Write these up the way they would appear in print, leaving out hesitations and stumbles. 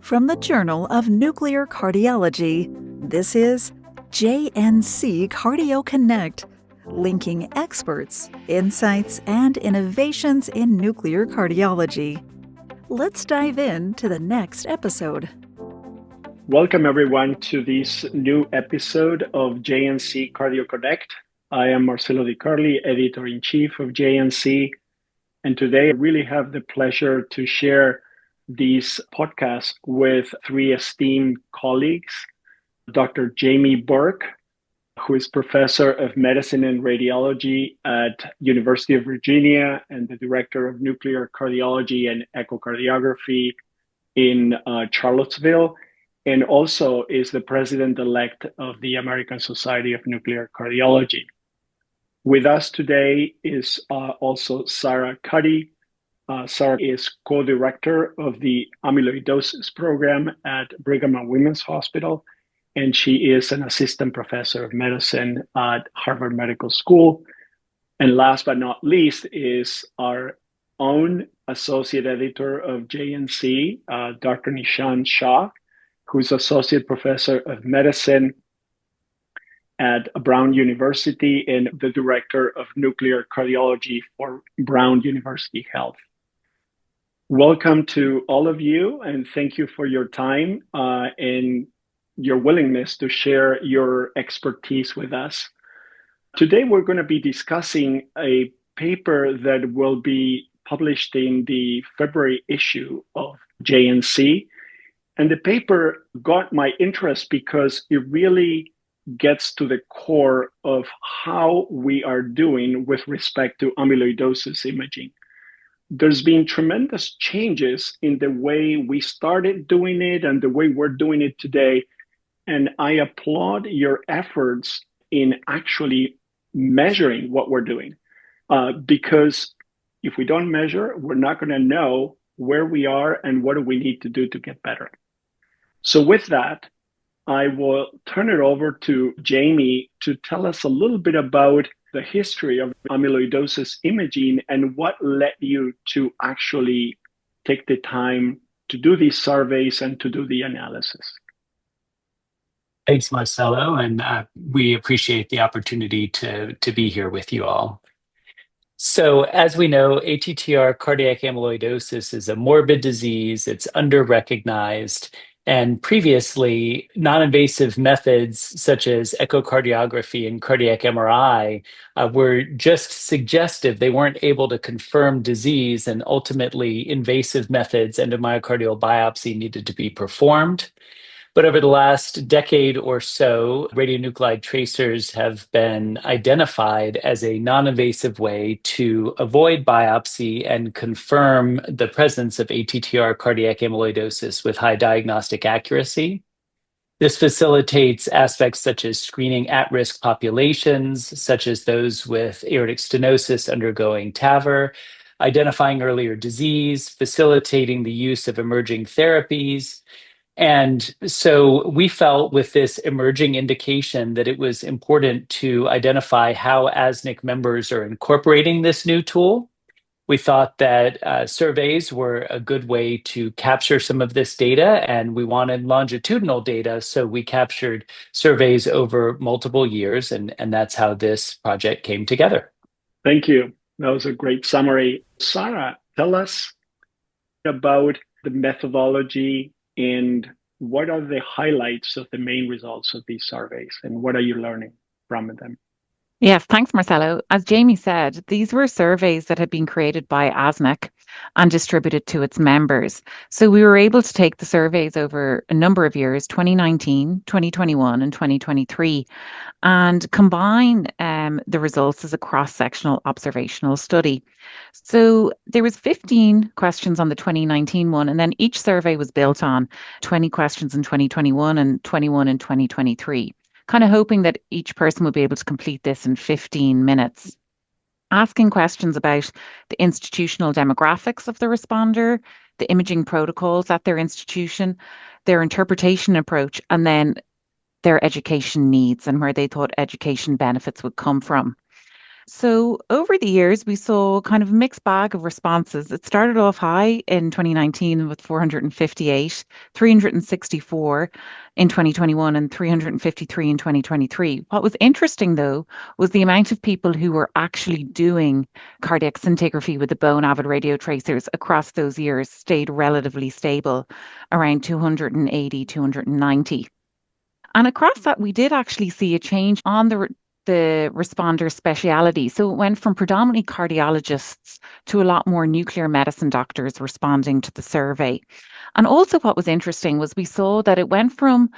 From the Journal of Nuclear Cardiology, this is JNC Cardio Connect, linking experts, insights, and innovations in nuclear cardiology. Let's dive into the next episode. Welcome everyone to this new episode of JNC Cardio Connect. I am Marcelo Di Carli, Editor-in-Chief of JNC, and today I really have the pleasure to share this podcast with three esteemed colleagues. Dr. Jamie Bourque, who is Professor of Medicine and Radiology at University of Virginia and the Director of Nuclear Cardiology and Echocardiography in Charlottesville, and also is the President-elect of the American Society of Nuclear Cardiology. With us today is also Sarah Cuddy. Sarah is co-director of the amyloidosis program at Brigham and Women's Hospital, and she is an assistant professor of medicine at Harvard Medical School. And last but not least is our own associate editor of JNC, Dr. Nishant Shah, who's associate professor of medicine at Brown University and the director of nuclear cardiology for Brown University Health. Welcome to all of you, and thank you for your time and your willingness to share your expertise with us. Today, we're going to be discussing a paper that will be published in the February issue of JNC. And the paper got my interest because it really gets to the core of how we are doing with respect to amyloidosis imaging. There's been tremendous changes in the way we started doing it and the way we're doing it today. And I applaud your efforts in actually measuring what we're doing. Because if we don't measure, we're not going to know where we are and what do we need to do to get better. So with that, I will turn it over to Jamie to tell us a little bit about the history of amyloidosis imaging and what led you to actually take the time to do these surveys and to do the analysis. Thanks, Marcelo, and we appreciate the opportunity to be here with you all. So as we know, ATTR cardiac amyloidosis is a morbid disease. It's under-recognized. And previously, non-invasive methods such as echocardiography and cardiac MRI were just suggestive. They weren't able to confirm disease, and ultimately invasive methods, endomyocardial biopsy, needed to be performed. But over the last decade or so, radionuclide tracers have been identified as a non-invasive way to avoid biopsy and confirm the presence of ATTR cardiac amyloidosis with high diagnostic accuracy. This facilitates aspects such as screening at-risk populations, such as those with aortic stenosis undergoing TAVR, identifying earlier disease, facilitating the use of emerging therapies. And so we felt with this emerging indication that it was important to identify how ASNC members are incorporating this new tool. We thought that surveys were a good way to capture some of this data, and we wanted longitudinal data, so we captured surveys over multiple years, and that's how this project came together. Thank you. That was a great summary. Sarah, tell us about the methodology and what are the highlights of the main results of these surveys and what are you learning from them? Yes, thanks, Marcelo. As Jamie said, these were surveys that had been created by ASNC and distributed to its members. So we were able to take the surveys over a number of years, 2019, 2021, and 2023, and combine the results as a cross-sectional observational study. So there was 15 questions on the 2019 one, and then each survey was built on 20 questions in 2021 and 21 in 2023. Kind of hoping that each person would be able to complete this in 15 minutes. Asking questions about the institutional demographics of the responder, the imaging protocols at their institution, their interpretation approach, and then their education needs and where they thought education benefits would come from. So over the years, we saw kind of a mixed bag of responses. It started off high in 2019 with 458, 364 in 2021, and 353 in 2023. What was interesting, though, was the amount of people who were actually doing cardiac scintigraphy with the bone-avid radio tracers across those years stayed relatively stable, around 280, 290. And across that, we did actually see a change on the responder speciality. So it went from predominantly cardiologists to a lot more nuclear medicine doctors responding to the survey. And also, what was interesting was we saw that it went from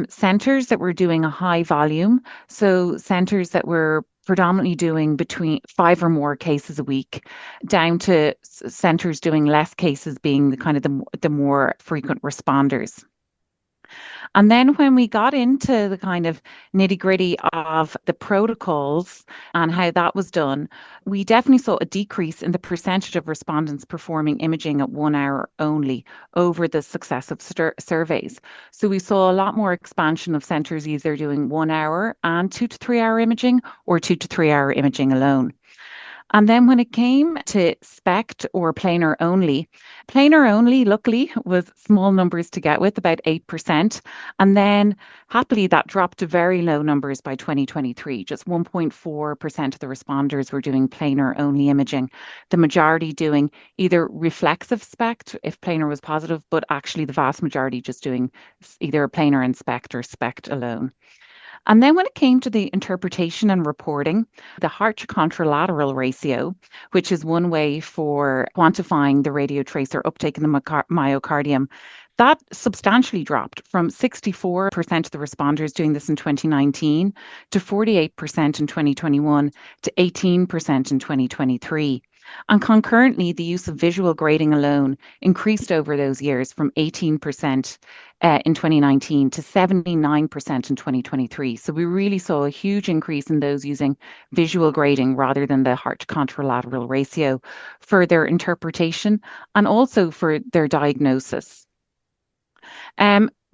centers that were doing a high volume, so centers that were predominantly doing between 5 or more cases a week, down to centers doing less cases being the kind of the more frequent responders. And then when we got into the kind of nitty gritty of the protocols and how that was done, we definitely saw a decrease in the percentage of respondents performing imaging at 1 hour only over the successive surveys. So we saw a lot more expansion of centres either doing 1 hour and 2 to 3 hour imaging or 2 to 3 hour imaging alone. And then when it came to SPECT or planar only, luckily, was small numbers to get with, about 8%. And then happily, that dropped to very low numbers by 2023. Just 1.4% of the responders were doing planar only imaging. The majority doing either reflexive SPECT, if planar was positive, but actually the vast majority just doing either a planar and SPECT or SPECT alone. And then when it came to the interpretation and reporting, the heart to contralateral ratio, which is one way for quantifying the radio tracer uptake in the myocardium, that substantially dropped from 64% of the responders doing this in 2019 to 48% in 2021 to 18% in 2023. And concurrently, the use of visual grading alone increased over those years from 18% in 2019 to 79% in 2023. So we really saw a huge increase in those using visual grading rather than the heart to contralateral ratio for their interpretation and also for their diagnosis.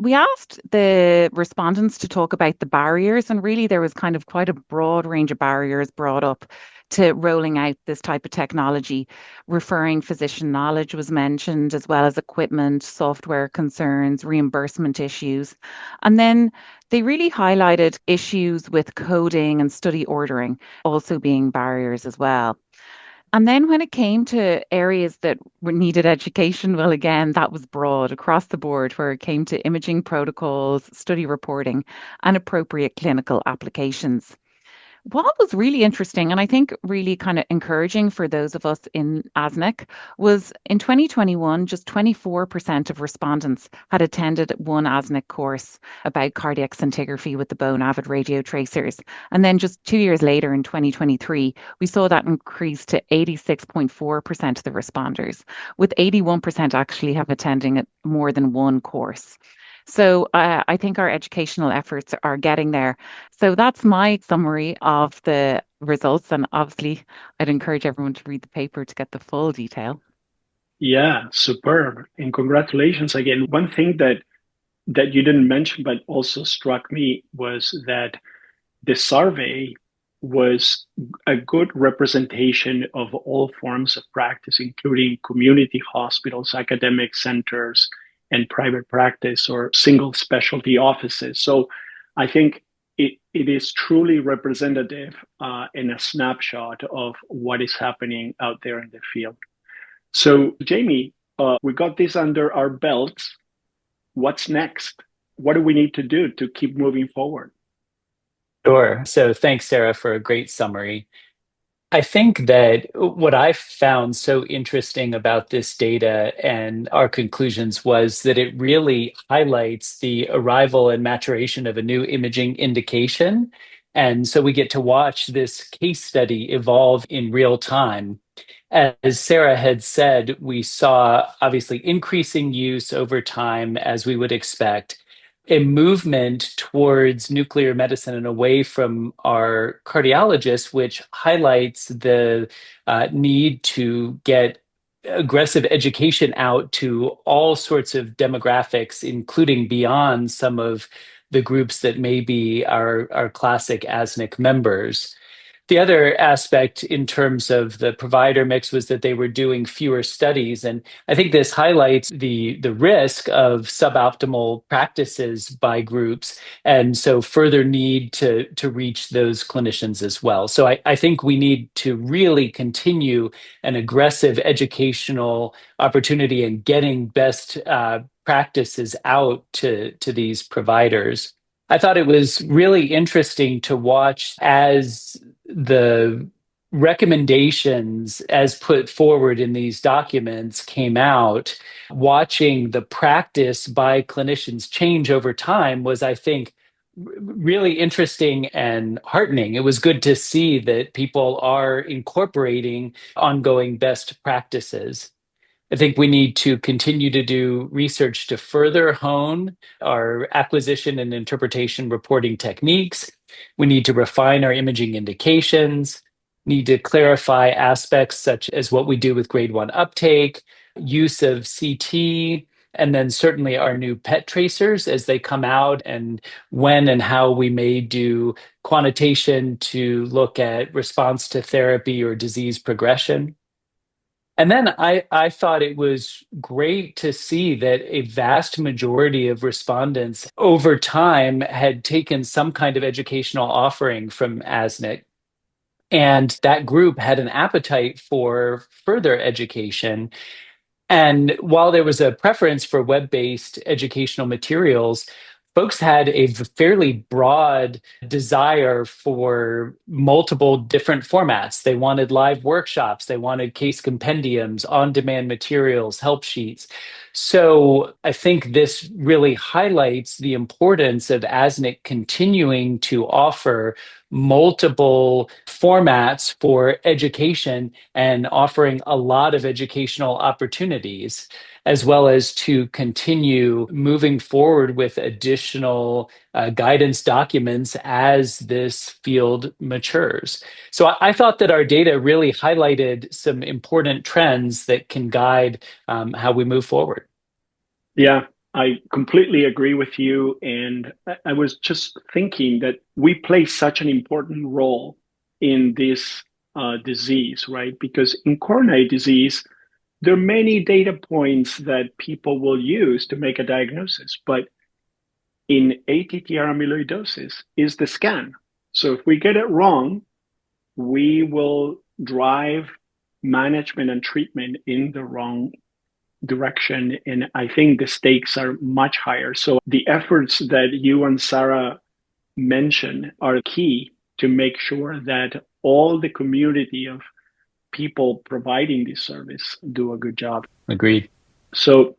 We asked the respondents to talk about the barriers, and really there was kind of quite a broad range of barriers brought up to rolling out this type of technology. Referring physician knowledge was mentioned, as well as equipment, software concerns, reimbursement issues. And then they really highlighted issues with coding and study ordering also being barriers as well. And then when it came to areas that needed education, well, again, that was broad across the board, where it came to imaging protocols, study reporting, and appropriate clinical applications. What was really interesting, and I think really kind of encouraging for those of us in ASNC, was in 2021, just 24% of respondents had attended one ASNC course about cardiac scintigraphy with the bone-avid radio tracers. And then just 2 years later, in 2023, we saw that increase to 86.4% of the responders, with 81% actually have attending more than one course. So I think our educational efforts are getting there. So that's my summary of the results. And obviously, I'd encourage everyone to read the paper to get the full detail. Yeah, superb. And congratulations again. One thing that you didn't mention, but also struck me was that the survey was a good representation of all forms of practice, including community hospitals, academic centers, and private practice or single specialty offices. So I think it is truly representative and a snapshot of what is happening out there in the field. So Jamie, we got this under our belts. What's next? What do we need to do to keep moving forward? Sure. So thanks, Sarah, for a great summary. I think that what I found so interesting about this data and our conclusions was that it really highlights the arrival and maturation of a new imaging indication. And so we get to watch this case study evolve in real time. As Sarah had said, we saw obviously increasing use over time, as we would expect, a movement towards nuclear medicine and away from our cardiologists, which highlights the need to get aggressive education out to all sorts of demographics, including beyond some of the groups that may be our classic ASNC members. The other aspect in terms of the provider mix was that they were doing fewer studies. And I think this highlights the risk of suboptimal practices by groups. And so further need to reach those clinicians as well. So I think we need to really continue an aggressive educational opportunity and getting best practices out to these providers. I thought it was really interesting to watch as the recommendations as put forward in these documents came out, watching the practice by clinicians change over time was, I think, really interesting and heartening. It was good to see that people are incorporating ongoing best practices. I think we need to continue to do research to further hone our acquisition and interpretation reporting techniques. We need to refine our imaging indications, need to clarify aspects such as what we do with grade 1 uptake, use of CT, and then certainly our new PET tracers as they come out, and when and how we may do quantitation to look at response to therapy or disease progression. And then I thought it was great to see that a vast majority of respondents over time had taken some kind of educational offering from ASNC. And that group had an appetite for further education. And while there was a preference for web-based educational materials, folks had a fairly broad desire for multiple different formats. They wanted live workshops, they wanted case compendiums, on-demand materials, help sheets. So I think this really highlights the importance of ASNC continuing to offer multiple formats for education and offering a lot of educational opportunities, as well as to continue moving forward with additional guidance documents as this field matures. So I thought that our data really highlighted some important trends that can guide how we move forward. Yeah, I completely agree with you. And I was just thinking that we play such an important role in this disease, right? Because in coronary disease, there are many data points that people will use to make a diagnosis. But in ATTR amyloidosis is the scan. So if we get it wrong, we will drive management and treatment in the wrong direction. And I think the stakes are much higher. So the efforts that you and Sarah mentioned are key to make sure that all the community of people providing this service do a good job. Agreed. So,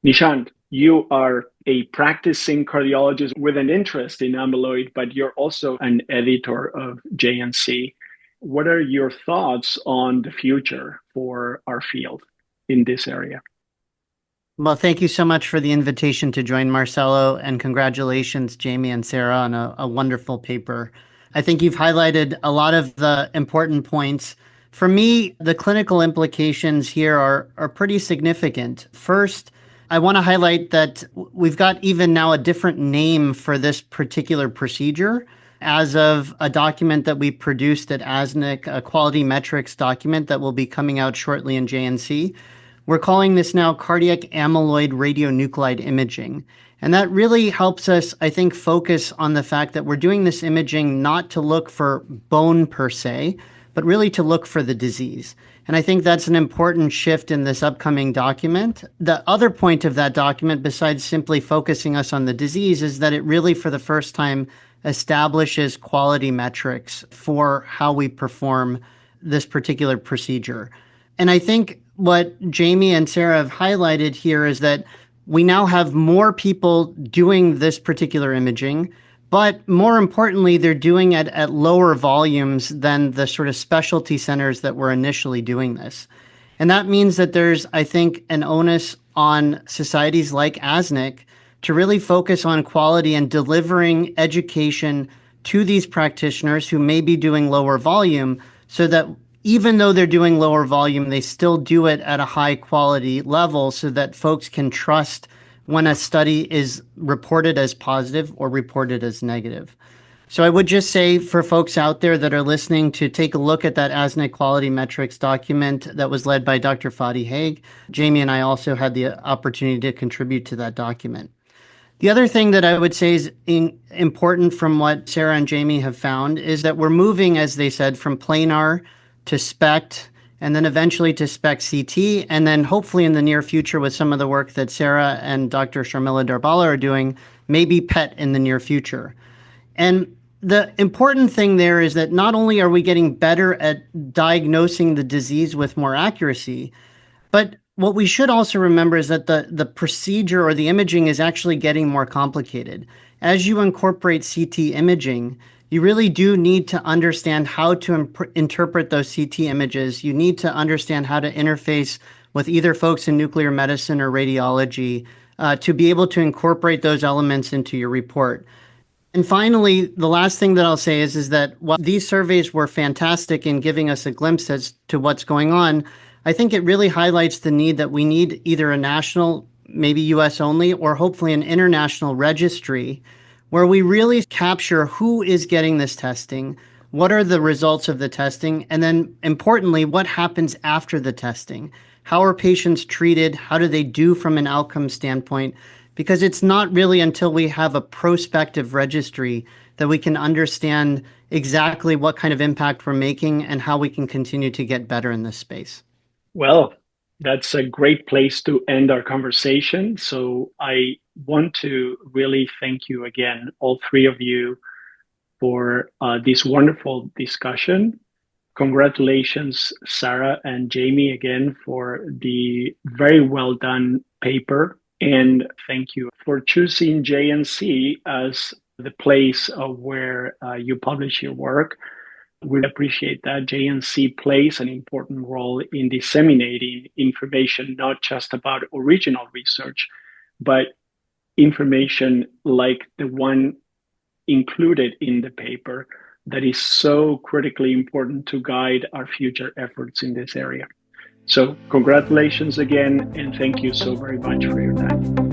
Nishant, you are a practicing cardiologist with an interest in amyloid, but you're also an editor of JNC. What are your thoughts on the future for our field in this area? Well, thank you so much for the invitation to join, Marcelo, and congratulations, Jamie and Sarah, on a wonderful paper. I think you've highlighted a lot of the important points. For me, the clinical implications here are pretty significant. First, I want to highlight that we've got even now a different name for this particular procedure. As of a document that we produced at ASNC, a quality metrics document that will be coming out shortly in JNC, we're calling this now cardiac amyloid radionuclide imaging. And that really helps us, I think, focus on the fact that we're doing this imaging not to look for bone per se, but really to look for the disease. And I think that's an important shift in this upcoming document. The other point of that document, besides simply focusing us on the disease, is that it really, for the first time, establishes quality metrics for how we perform this particular procedure. And I think what Jamie and Sarah have highlighted here is that we now have more people doing this particular imaging, but more importantly, they're doing it at lower volumes than the sort of specialty centers that were initially doing this. And that means that there's, I think, an onus on societies like ASNC to really focus on quality and delivering education to these practitioners who may be doing lower volume, so that even though they're doing lower volume, they still do it at a high quality level so that folks can trust when a study is reported as positive or reported as negative. So I would just say for folks out there that are listening to take a look at that ASNC quality metrics document that was led by Dr. Fadi Haig. Jamie and I also had the opportunity to contribute to that document. The other thing that I would say is important from what Sarah and Jamie have found is that we're moving, as they said, from planar to SPECT, and then eventually to SPECT CT, and then hopefully in the near future with some of the work that Sarah and Dr. Sharmila Darbala are doing, maybe PET in the near future. And the important thing there is that not only are we getting better at diagnosing the disease with more accuracy, but what we should also remember is that the procedure or the imaging is actually getting more complicated. As you incorporate CT imaging, you really do need to understand how to interpret those CT images. You need to understand how to interface with either folks in nuclear medicine or radiology to be able to incorporate those elements into your report. And finally, the last thing that I'll say is that while these surveys were fantastic in giving us a glimpse as to what's going on, I think it really highlights the need that we need either a national, maybe US only, or hopefully an international registry where we really capture who is getting this testing, what are the results of the testing, and then importantly, what happens after the testing. How are patients treated? How do they do from an outcome standpoint? Because it's not really until we have a prospective registry that we can understand exactly what kind of impact we're making and how we can continue to get better in this space. Well, that's a great place to end our conversation. So I want to really thank you again, all three of you, for this wonderful discussion. Congratulations, Sarah and Jamie, again, for the very well done paper. And thank you for choosing JNC as the place where you publish your work. We appreciate that. JNC plays an important role in disseminating information, not just about original research, but information like the one included in the paper that is so critically important to guide our future efforts in this area. So congratulations again, and thank you so very much for your time.